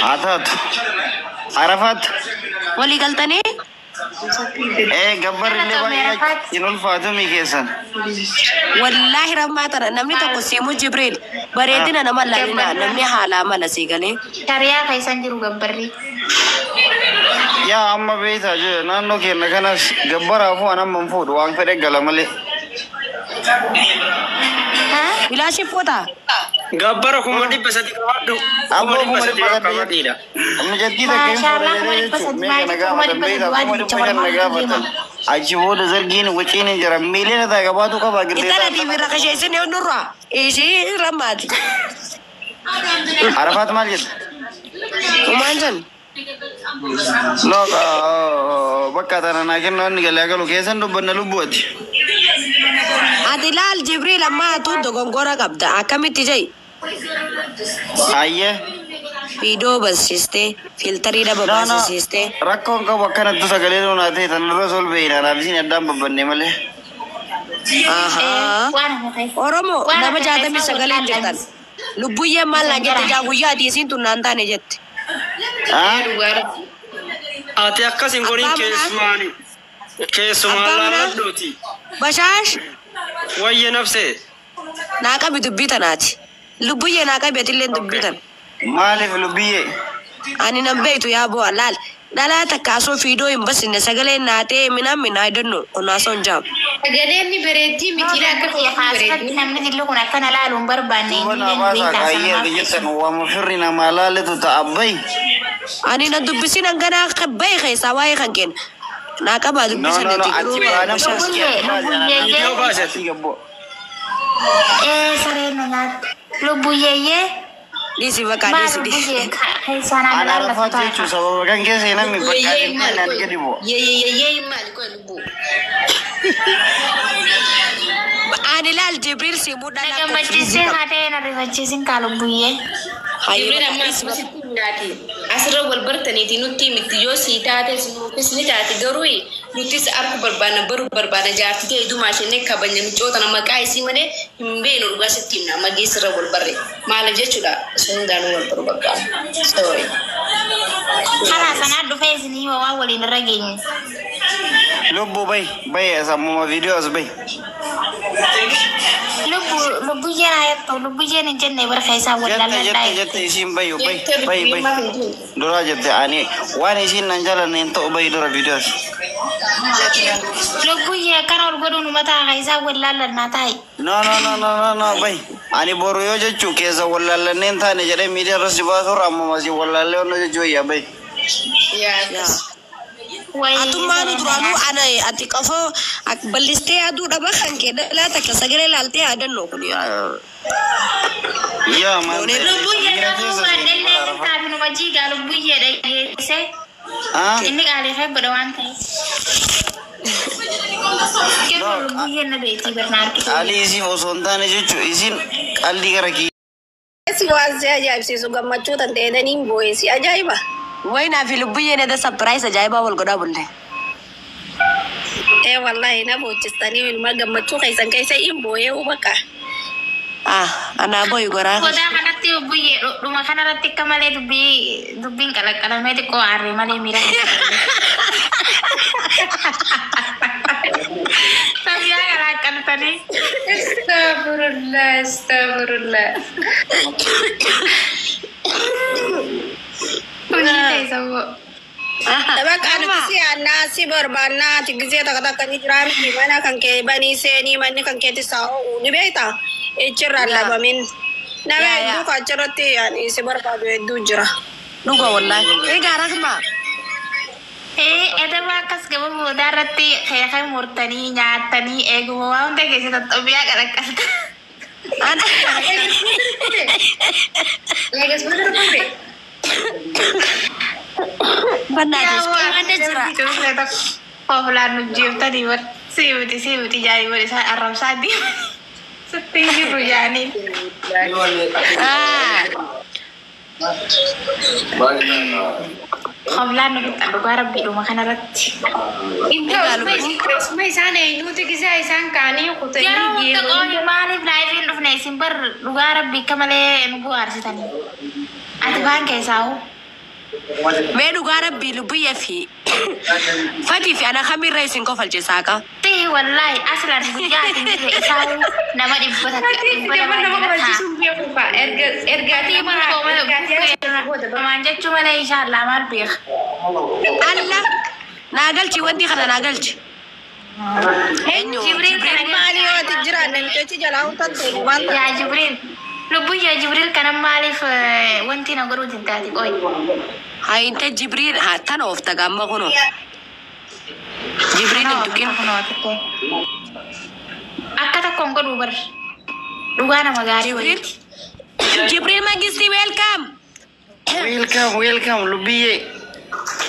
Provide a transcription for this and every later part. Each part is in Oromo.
عطات عرفت ولي قلتني ايه جبر اللي باي ينول فاطمي كيسن والله رما ترى نمني تقسيمو جبريل بريدنا نما لنا نمني حالا مالا سيغلي كاريا كيسان جرو جبري يا أما بيت أجي نانو كيرنا كنا جبر أفو أنا منفود وان فرق جلامله بلا شفوتا Gabbara kuma dibba sadi qabadhu. Amma Kuma dibba sadi qabadhiidha. amma jaddiida ajiboda zargin wacinin jara milena da gabatu ka ba gille itala di mira kashe sene onurra eji ramadi arafat maljid kumanjan no bakka tarana kenno ni gale agalu kesan do banna lubuati adilal jibril amma tu dogongora kabda akamiti jai ayye video basiste filteri da basiste rakkon ka bakkana tu sagale no na te tan rasul beina na bisin adam babbanne male aha oromo nama jada mi sagale jetan lubuye malla jette jaguya di sin tunanta ne jette Ati akkasin gorin keessumaa laaddooti. Bashash Wayye nafse. naaka bitubbitanati lubuye naaka betillen dubbitan malif lubiye ani nambeetu ya bo alal dala ta kaso fido in basine sagale naate mina I don't know ona son jam sagale ni bereti mitira ka ya khasat namni dillo kuna kana lalum barbane wana basa kayye gitan wa mufrina malale tu ta'abai ani na dubbisin an gana khabay khay saway khanken naaka ba dubbisin ne tikru Video baset. sare no na lubuye disi baka disi lubuye hay sana ana rafat yechu sabab kan kese na mi bakka nan gadibo ye mal ko lubu ani lal jibril si muda daga majise hade na rivajisin kalubuye Jibril amma asibiti asira walbartani tinutti mitiyo sitaate sinu kisni taati garui nutis arku barbana jaarti ke idu mashine kabanya micota na makai simane himbe no ruga sitina magisra walbarre mala jechuda sundanu walbaru bakka sorry kala sana do fezni wa wali na rageni lubu bay sama videos bay lubu yana yato lubu yana jenne bar khaisa wala la dai jette isim bay dora jette ani wani sin nan jala nen to bay dora videos lubu ya karol godunu mata khaisa wala la na tai no bay ani boru yo jechu kesa wala la nen tane jade media rasiba so ramma masi wala le no jechu ya bay ya atumanu duranu ana ati kafo akbaliste adu daba khanke la ta kasagere lalte adan no kuni ya man lubuye na ko mandelle ta binu maji ga lubuye da se ini kali hay badawan kai kero lubuye na beti bernar ki ali isi osontane jechu isin aldi garaki si wazi ajaib si suga machu tan de dani boy si ajaiba wayna fi lubuye ne da surprise ajaiba wal goda bulle wallahi na bochistani min maga machu kai san kai sai in boye ubaka ana boy gora ko da kanati lubuye duma kanarati kamale dubin kala mede ko arre male mira Sabia kan tadi astagfirullah Tabak anu si anna si berbana tigize tak kani jiran gimana kan ke bani se ni man kan ke ti sao ni beta echira la bamin na du ka charati yani se berbadu du jira duga wallahi gara kama ada bakas ke bu darati kayak murtani nyatani ego mau teh ke tetap biar karakas anak lagi sebenarnya benar ada cerita cerita popular nujib tadi buat siuti jadi buat Arab Saudi setinggi rujani popular nujib ada Arab di rumah kan ada Mai sana inu te kisa isan kani ko te ya untuk oh ni mari drive in of nice simbar lugar Rabbi kamale nubu arsitani. Ati baan keesaawu. Mee dhugaa rabbii lubbiyya fi fatii fi ana kamiin reesin kofalche saaka. Tee wallahi aslan guyyaa tinjire isaawu nama dhibbata ergaatii mana maan jechuu malee inshaallah maal beek. Allah naa galchi wanti kana naa galchi. Jibriil kana Maali waati jira namichi jalaa utaalte waan yaa Jibriil lubbiyya Jibriil kana maaliif wanti na godhuu tintaati qoy. Hainte Jibriil tan of tagamma kuno. Jibriil tukin. Akka takkoon godhuu bar dhugaa nama gaarii wayiiti. Jibriil Mangisti welcome. Welcome Lubiye.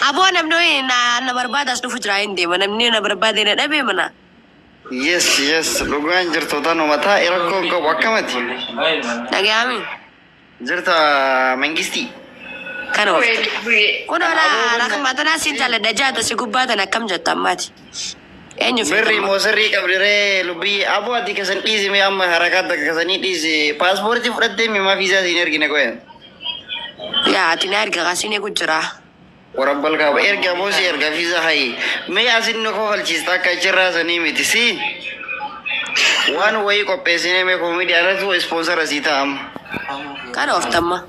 Aboo namni na barbaadas dhufu jira hin deema namni na barbaade na dhabe mana. Yes lugaan jirtu tanu mataa irakkoon qabu akkamati. Dhagaami. Jirta Mangisti. Kana of. Kuno la rakmatana si jala dajata si gubbata na kam jatta mati. Enyu Berri mosirri qabdire Lubiye aboo ati kasan dhiisi mi amma harakata kasanii dhiisi paaspoortii fudhattee mi ma viizaa siin ergine qoyan. Ya ati na erga kasine kujira. Warabbal kaba erga bosi erga visa hai me asin no ko falchista ka chirra sani mitisi wan way ko pesine me comedy ara tu sponsor asita am Kana of tamma.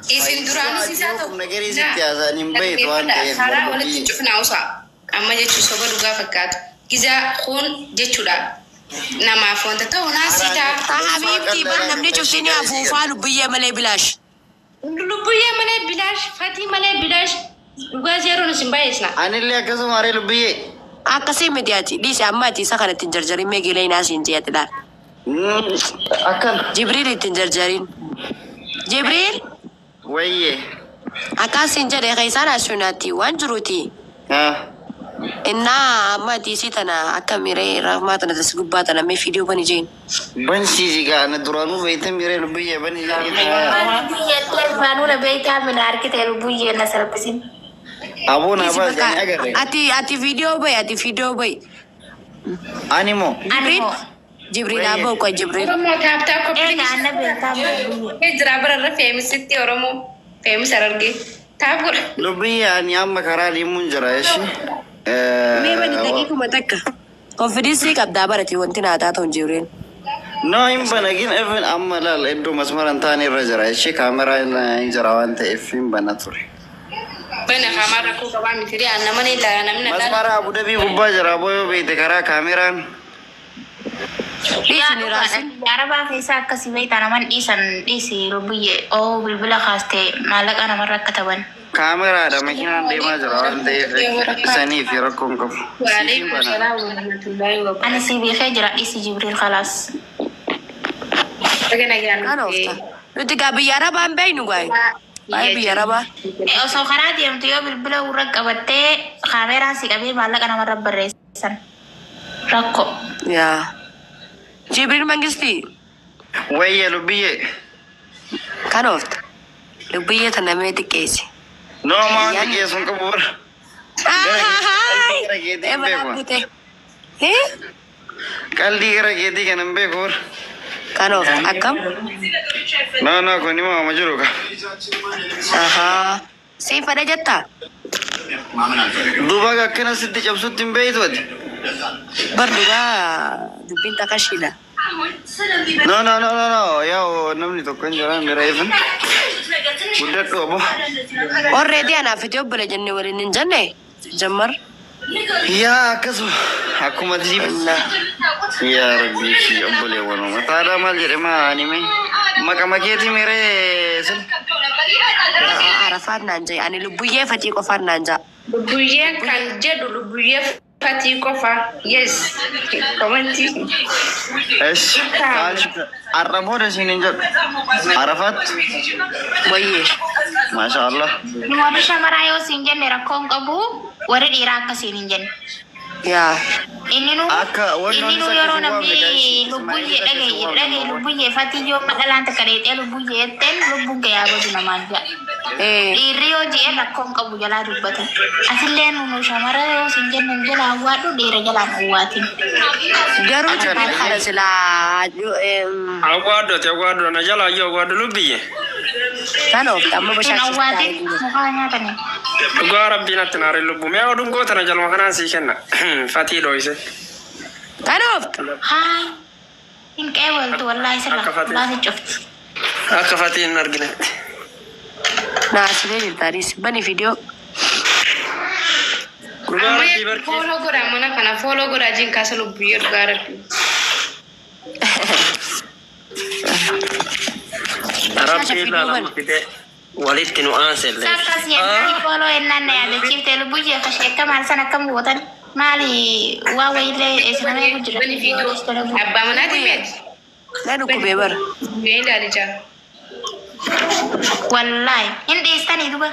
Isin duraan isaa ta'u. nagari sitya nim bay to an de Sara walitti cufnaa usaa. Amma jechuun soba dhugaa fakkaatu. Giza kun jechuudha. Namaaf wanta ta'u naasitaa. Ta habibti ban namni cufsini afuufaa lubbiyya malee bilaash. Lubbiyya malee bilaash, fatii malee bilaash. Dhugaa zeeroon isin baay'isna. anille akasuma are Lubiye Akkasii miti ati dhiisi amma ati isa kanatti hin jarjarin mee gilee naasiin jeetti laal. akan Jibriil ittiin jarjarin. Jibriil waye akkasiin jedhe keesaan asunaatti waan jiruuti. ha Innaa amma ati isii tana akka miree rafmaa tana tas gubbaa tana mee fiidiyoo bani jeen. ban sisi ga na duranu bayta mire Lubiye ban Baanula beekaa mina arkite lubbiyya na sarbisin. abo na ba jani agare Ati fiidiyoo bay. animo Jibriil. Jibriil aboo kwa Jibriil. Oromoo taaptaa koppii. Eega anna beekaa lubbiyya. Jira bararra feemisitti Oromoo. Feemis argee. Taapura. Lubiye ani amma karaa limun jira ishi Mee bani daqiiquma takka. Konfidinsii qabdaa barate wanti naataa ta'u Jibriil. no in banagin even amma lal eddo masmaran tani rajara ishi kamera in jara wanta ifin banature Bana kamara ko qabaa mitiri anna mana ilaa namni na masmara Abu Dhabi gubba jara boyo beete karaa kameraan Dhiisi ni raasin. Arabaa keessaa akkasii beektaa naman dhiisi lubbiyye oo bilbila kaastee maallaqa namarra akka taban. kameraadha makinaan deemaa jira waan ta'eef sanii fi rakkoon qabu Waalaikum salaam wa rahmatullahi wa barakatuh. Ani si beekee jira dhiisi Jibriil khalaas. Kana ofta. Nuti gaa biyya Arabaa hin beeknu gaa'e. Baay'ee biyya Arabaa. Osoo karaa deemtu yoo bilbila urra qabattee kaameraan si qabee maallaqa namarra barreessan. Rakko. Yaa. Jibriil Mangisti. wayye Lubiye Kana ofta. Lubbiyya tana mee xiqqeessi. no maan dhiqeessuun qabu bara qalbii gara keetii kanan beeku bara Kana ofta akkam? no kun hima ma jiru ka Siin fedha jettaa? duuba akkana sitti cabsutti hin beeytu ati Bar dhugaa dubbiin takashiidha. no yaa namni tokko hin jira mira ifin guddadhu abo Orreedii anaaf itti obbole jenne waliin hin jenne jammar. yaa akkasuma akkuma diib yaa rabbii fi obboleewwanuma taadhaa maal jedhe maa anime maqama keetii miree sin Arafaat naan jee ani lubbuyyee fatii qofaan naan jaa. Lubbuyee kan jedhu lubbuyee fatii qofa. Yes. Komantii. esh arraboodha siin hin jedhu arafaat Wayyee. maasha Allah Namoota shamaraa yoo siin jenne rakkoon qabu warri dhiiraa akkasiin hin jenne. Yaa. Inni nu yeroo namni lubbuyyee dhagaye lubbuyyee fatii yoo madhalaan takka dheedhee lubbuyyee jetteen lubbuun gayyaa godhu namaan ja'a. Dhiirri hojii rakkoon qabu jalaa dubbatan. Asillee nu shamara yoo sin jennan jala awwaadhu dhiira jalaan awwaatin. Garuu kana silaa awwaaddo na jala yoo awwaaddo lubbiye. kan of amma Sin bashaachisaa awwaatin mukaa nyaatani. Dhugaa rabbiin atti naare lubbu mee oduun goota na jalma kanaan sii kenna fatii dhoyse. kan of Haay. Hin qeewaltu wallaahi sirra. Laati cufti. Akka fatiin hin arginetti. naasiree jirtaanis bani video Dhugaa rabbii barkee. Follow godhaa mana kana follow godhaa jiin kaasa lubbuu dhugaa rabbii. Rabbii laalama fide walitti nu aanselle. Sakkas yennaa foloo ennaan na yaadachiifte lubbuu jee kasheekka maal sana akkam gootan maali waa wayiillee eessinamee gujjira. Bani video abbaa manaati meeti. na dhukkubee bara Mee ilaali jaa. Wallaahi hin dhiistanii duba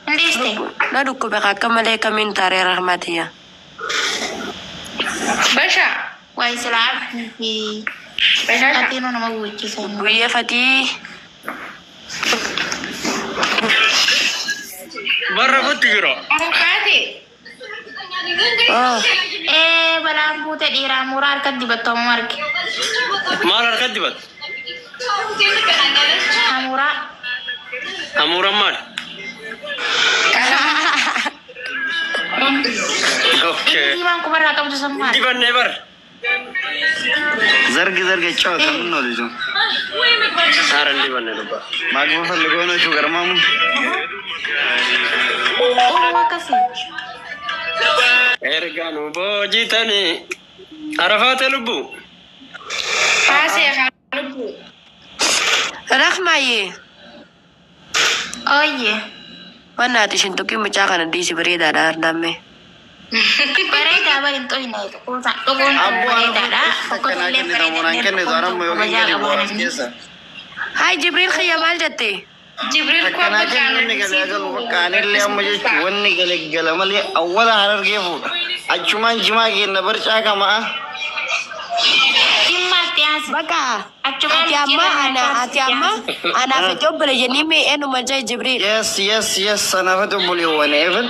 hin dhiiste. na dhukkube akka malee kamiin taaree rahmatiya Basha. Wayi silaa fi Basha. atiinuu nama guuchisan. guyyaa fatii Barra kutti jira. Mukaati. Balaan buute dhiiraa muraa harkatti dibattoomuu arge. Maal harkatti bat? Hamuraa. Amuuran maal? Okay. Diimaan kubarraa qabdu sun maal? Dibannee bar. ዘርግ ጨዋታ ምን ነው ልጁ Saaran dibannee dubba. ማግባ ፈልገው ነው እሱ ገርማሙ Oo akkasii. Erga nu boojitanii arafaate lubbu. Kaasee haa lubbuu. rahmaayee Ooyyee. wannaati ishin tokki mucaa kana dhiisi bareedaadha harnamme Bareedaa bariin xooyina dhuguun አቦ bareedaadha. ተከና ከነ ደሞናን ከነ ዛራም ነው ገኝ ቦራስ ኬሳ haay jibriil kiyya maal jette Jibriil koo ተከና bakka ከነ ገለገሉ በቃ እኔ ለምጀች ወን ገለገለ ማለት አወላ አረርገፉ አቹማን ጅማ ገነ በርጫ ከማ Dhimma itti haasi. bakka Achumaan ati amma anaaf itti obbole jennii mee eenyuma jee jibriil yes ሰናፈቱ ቡሊ ወን ኤቨን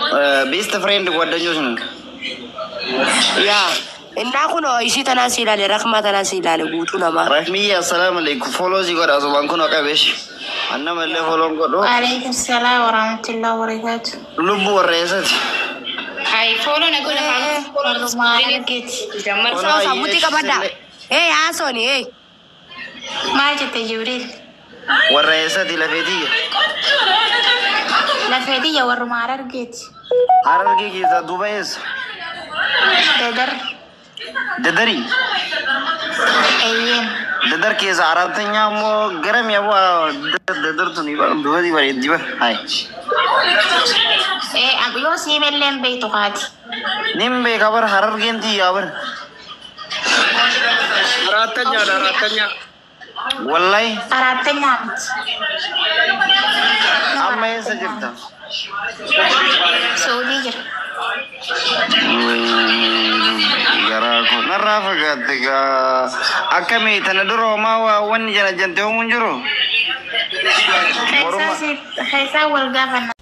ቤስት ፍሬንድ ጓደኞች ነን yaa innaa kun isii tanaan si ilaale rahmaa tanaan si ilaale guutuu namaa ረህሚዬ አሰላም አለይኩም ፎሎ ሲጎዳ ሶባን ኩኖ ቀበሽ አነ መለ ፎሎን ጎዶ Waalaikum salaam wa rahmatullahi wa barakatuh. ልቡ ወረሰት Hai follow na godha haa follow Walumaa argeeti. jammar Ona saa. sammuutii qabadha haasoni Maal jette Jibriil? ወረሰት ለፌትዬ Lafee xiyya warrumaa argeeti. ሀረርጌ ኬዛ ዱባይስ Dadar. ደደሪ Eeyyeen. ደደር ኬዛ አራተኛ ሞ ገረም ያዋ ደደርቱን ይባል ዱባይ ይባል ይባል ሃይ Yoo siimelleen beektu kaati. ኒምቤ ከበር ሀረርጌንቲ ያበር Araatanya. ወላይ Araattanyaa miti. አማዬ ሰጅርታ Suudii jira. ገራኮ ነራ ፈጋትጋ አከሜ ተነድሮ ማዋ ወን ጀነጀንቴው ሙንጅሮ Keessaa wal gaafanna.